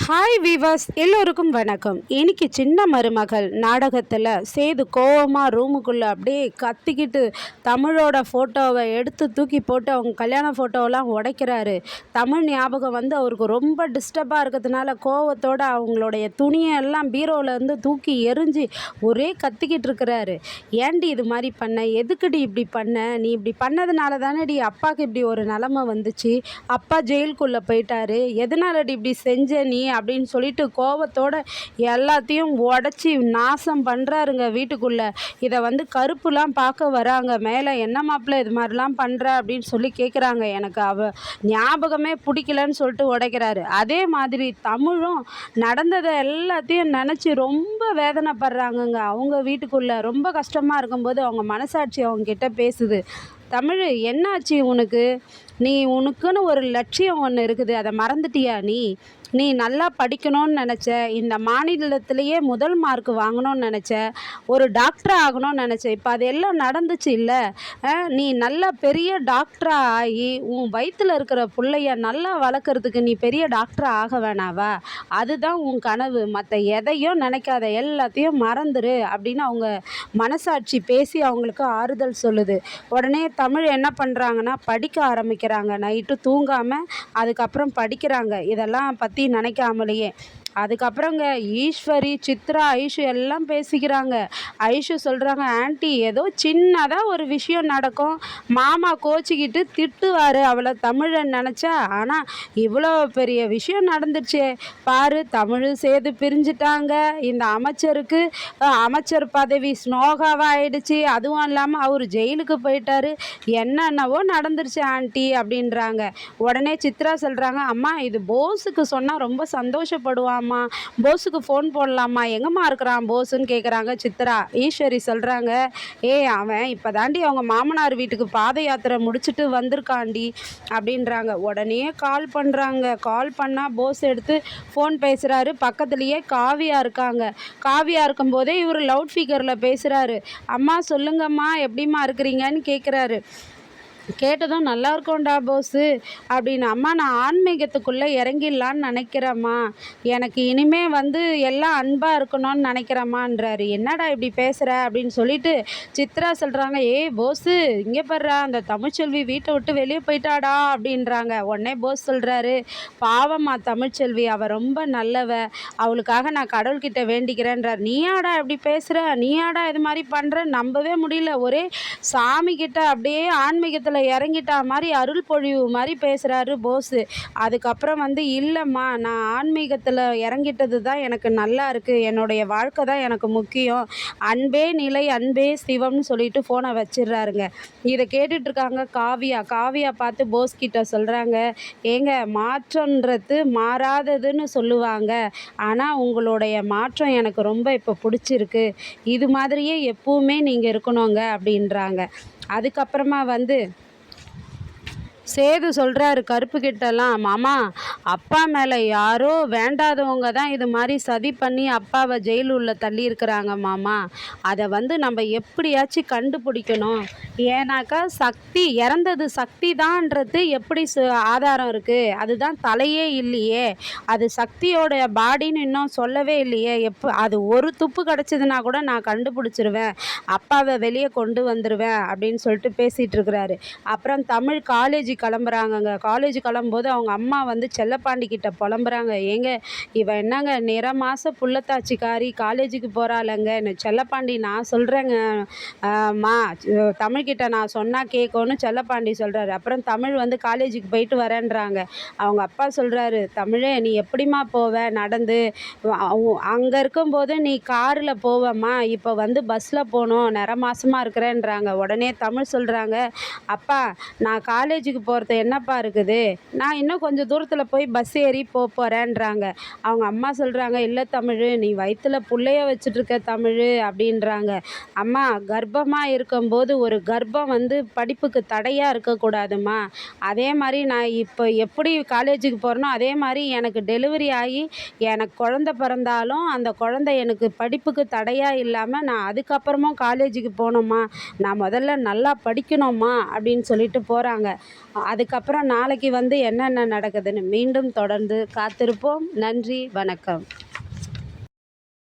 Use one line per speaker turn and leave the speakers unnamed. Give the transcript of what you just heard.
Hi viewers, எல்லோருக்கும் வணக்கம். இன்னைக்கு சின்ன மருமகள் நாடகத்தில் சேது கோவமாக ரூமுக்குள்ளே அப்படியே கத்திக்கிட்டு தமிழோட ஃபோட்டோவை எடுத்து தூக்கி போட்டு அவங்க கல்யாண ஃபோட்டோவெல்லாம் உடைக்கிறாரு. தமிழ் ஞாபகம் வந்து அவருக்கு ரொம்ப டிஸ்டர்பாக இருக்கிறதுனால கோவத்தோடு அவங்களுடைய துணியை எல்லாம் பீரோவிலேருந்து தூக்கி எரிஞ்சு ஒரே கத்திக்கிட்டு இருக்கிறாரு. ஏன்டி இது மாதிரி பண்ண, எதுக்குடி இப்படி பண்ண, நீ இப்படி பண்ணதுனால தானேடி அப்பாவுக்கு இப்படி ஒரு நிலமை வந்துச்சு, அப்பா ஜெயிலுக்குள்ளே போயிட்டாரு, எதனாலடி இப்படி செஞ்ச நீ அப்படின்னு சொல்லிட்டு கோவத்தோட எல்லாத்தையும் உடச்சி நாசம் பண்ணுறாருங்க வீட்டுக்குள்ளே. இதை வந்து கருப்புலாம் பார்க்க வராங்க. மேலே என்ன மாப்பிள்ளை இது மாதிரிலாம் பண்ணுற அப்படின்னு சொல்லி கேட்குறாங்க. எனக்கு ஞாபகமே பிடிக்கலன்னு சொல்லிட்டு உடைக்கிறாரு. அதே மாதிரி தமிழும் நடந்ததை எல்லாத்தையும் நினச்சி ரொம்ப வேதனைப்படுறாங்கங்க. அவங்க வீட்டுக்குள்ளே ரொம்ப கஷ்டமாக இருக்கும்போது அவங்க மனசாட்சி அவங்கக்கிட்ட பேசுது. தமிழ், என்னாச்சு உனக்கு? உனக்குன்னு ஒரு லட்சியம் ஒன்று இருக்குது, அதை மறந்துட்டியா? நீ நல்லா படிக்கணும்னு நினச்ச, இந்த மாநிலத்திலேயே முதல் மார்க் வாங்கணும்னு நினச்ச, ஒரு டாக்டர் ஆகணும்னு நினச்ச, இப்போ அது எல்லாம் நடந்துச்சு இல்லை? நீ நல்லா பெரிய டாக்டராக ஆகி உன் வயிற்றில் இருக்கிற பிள்ளைய நல்லா வளர்க்குறதுக்கு நீ பெரிய டாக்டராக ஆக வேணாவா? அதுதான் உன் கனவு, மற்ற எதையும் நினைக்காத, எல்லாத்தையும் மறந்துரு அப்படின்னு அவங்க மனசாட்சி பேசி அவங்களுக்கு ஆறுதல் சொல்லுது. உடனே தமிழ் என்ன பண்ணுறாங்கன்னா படிக்க ஆரம்பிக்கிறாங்க. நைட்டு தூங்காமல் அதுக்கப்புறம் படிக்கிறாங்க, இதெல்லாம் பற்றி நினைக்காமலேயே. அதுக்கப்புறங்க ஈஸ்வரி, சித்ரா, ஐஷு எல்லாம் பேசிக்கிறாங்க. ஐஷு சொல்கிறாங்க, ஆண்டி ஏதோ சின்னதாக ஒரு விஷயம் நடக்கும், மாமா கோச்சிக்கிட்டு திட்டுவார் அவளை தமிழன் நினச்சா, ஆனால் இவ்வளோ பெரிய விஷயம் நடந்துச்சு பாரு, தமிழ் சேது பிரிஞ்சிட்டாங்க, இந்த அமைச்சருக்கு அமைச்சர் பதவி ஸ்னோகாவாக ஆயிடுச்சு, அதுவும் இல்லாமல் அவர் ஜெயிலுக்கு போயிட்டாரு, என்னென்னவோ நடந்துருச்சு ஆண்டி அப்படின்றாங்க. உடனே சித்ரா சொல்கிறாங்க, அம்மா இது போஸுக்கு சொன்னால் ரொம்ப சந்தோஷப்படுவான், போஸுக்கு ஃபோன் போடலாமா, எங்கம்மா இருக்கிறான் போஸுன்னு கேட்குறாங்க சித்ரா. ஈஸ்வரி சொல்கிறாங்க, அவன் இப்போ தாண்டி அவங்க மாமனார் வீட்டுக்கு பாத யாத்திரை முடிச்சுட்டு வந்திருக்காண்டி அப்படின்றாங்க. உடனே கால் பண்ணுறாங்க. கால் பண்ணால் போஸ் எடுத்து ஃபோன் பேசுகிறாரு. பக்கத்துலேயே காவியா இருக்காங்க. காவியா இருக்கும்போதே இவர் லவுட் ஸ்பீக்கரில் பேசுகிறாரு. அம்மா சொல்லுங்கம்மா, எப்படிம்மா இருக்கிறீங்கன்னு கேட்குறாரு. கேட்டதும் நல்லா இருக்கோண்டா போஸு அப்படின்னு. அம்மா நான் ஆன்மீகத்துக்குள்ளே இறங்கிடலான்னு நினைக்கிறேம்மா, எனக்கு இனிமே வந்து எல்லாம் அன்பாக இருக்கணும்னு நினைக்கிறேம்மான்றாரு. என்னடா இப்படி பேசுகிற அப்படின்னு சொல்லிட்டு சித்ரா சொல்கிறாங்க, போஸு இங்கே படுறா, அந்த தமிழ்ச்செல்வி வீட்டை விட்டு வெளியே போயிட்டாடா அப்படின்றாங்க. உடனே போஸ் சொல்கிறாரு, பாவம்மா தமிழ்ச்செல்வி, அவள் ரொம்ப நல்லவ, அவளுக்காக நான் கடவுள்கிட்ட வேண்டிக்கிறேன்றார். நீயாடா இப்படி பேசுகிற, நீயாடா இது மாதிரி பண்ணுற, நம்பவே முடியல, ஒரே சாமிக்கிட்ட அப்படியே ஆன்மீகத்தில் இறங்கிட்டா மாதிரி அருள் பொழிவு மாதிரி பேசுகிறாரு போஸு. அதுக்கப்புறம் வந்து, இல்லைம்மா நான் ஆன்மீகத்தில் இறங்கிட்டது தான் எனக்கு நல்லா இருக்குது, என்னுடைய வாழ்க்கை தான் எனக்கு முக்கியம், அன்பே நிலை அன்பே சிவம்னு சொல்லிட்டு ஃபோனை வச்சிடுறாருங்க. இதை கேட்டுட்ருக்காங்க காவியா. காவியா பார்த்து போஸ் கிட்ட சொல்கிறாங்க, மாற்றன்றது மாறாததுன்னு சொல்லுவாங்க, ஆனால் உங்களுடைய மாற்றம் எனக்கு ரொம்ப இப்போ பிடிச்சிருக்கு, இது மாதிரியே எப்பவுமே நீங்கள் இருக்கணுங்க அப்படின்றாங்க. அதுக்கப்புறமா வந்து சேது சொல்கிறாரு கருப்பு கிட்டலாம், மாமா அப்பா மேலே யாரோ வேண்டாதவங்க தான் இது மாதிரி சதி பண்ணி அப்பாவை ஜெயில் உள்ள தள்ளியிருக்கிறாங்க மாமா, அதை வந்து நம்ம எப்படியாச்சும் கண்டுபிடிக்கணும், ஏன்னாக்கா சக்தி இறந்தது சக்தி தான்ன்றது எப்படி ஆதாரம் இருக்குது, அதுதான் தலையே இல்லையே, அது சக்தியோட பாடின்னு இன்னும் சொல்லவே இல்லையே, அது ஒரு துப்பு கிடச்சிதுன்னா கூட நான் கண்டுபிடிச்சிருவேன், அப்பாவை வெளியே கொண்டு வந்துடுவேன் அப்படின்னு சொல்லிட்டு பேசிகிட்டு இருக்கிறாரு. அப்புறம் தமிழ் காலேஜ் கிளம்புறாங்கங்க. காலேஜ் கிளம்பும்போது அவங்க அம்மா வந்து செல்லப்பாண்டி கிட்ட புலம்புறாங்க, இவன் என்னங்க நிறமாச புள்ளத்தாச்சிக்காரி காலேஜுக்கு போகிறாளங்க, செல்லப்பாண்டி நான் சொல்கிறேங்க மா, தமிழ்கிட்ட நான் சொன்னால் கேட்கணும்னு செல்லப்பாண்டி சொல்கிறாரு. அப்புறம் தமிழ் வந்து காலேஜுக்கு போயிட்டு வரேன்றாங்க. அவங்க அப்பா சொல்கிறாரு, தமிழே நீ எப்படிம்மா போவ நடந்து, அங்கே இருக்கும்போது நீ காரில் போவம்மா, இப்போ வந்து பஸ்ஸில் போகணும், நிறமாசமாக இருக்கிறேன்றாங்க. உடனே தமிழ் சொல்கிறாங்க, அப்பா நான் காலேஜுக்கு போகிறது என்னப்பா இருக்குது, நான் இன்னும் கொஞ்சம் தூரத்தில் போய் பஸ் ஏறி போகிறேன்றாங்க. அவங்க அம்மா சொல்கிறாங்க, இல்லை தமிழ் நீ வயிற்றில் பிள்ளைய வச்சுட்ருக்க தமிழ் அப்படின்றாங்க. அம்மா கர்ப்பமாக இருக்கும்போது ஒரு கர்ப்பம் வந்து படிப்புக்கு தடையாக இருக்கக்கூடாதும்மா, அதே மாதிரி நான் இப்போ எப்படி காலேஜுக்கு போகிறேனோ அதே மாதிரி எனக்கு டெலிவரி ஆகி எனக்கு குழந்த பிறந்தாலும் அந்த குழந்தை எனக்கு படிப்புக்கு தடையாக இல்லாமல் நான் அதுக்கப்புறமும் காலேஜுக்கு போகணும்மா, நான் முதல்ல நல்லா படிக்கணும்மா அப்படின்னு சொல்லிட்டு போகிறாங்க. அதுக்கப்புறம் நாளைக்கு வந்து என்னென்ன நடக்குதுன்னு மீண்டும் தொடர்ந்து காத்திருப்போம். நன்றி, வணக்கம்.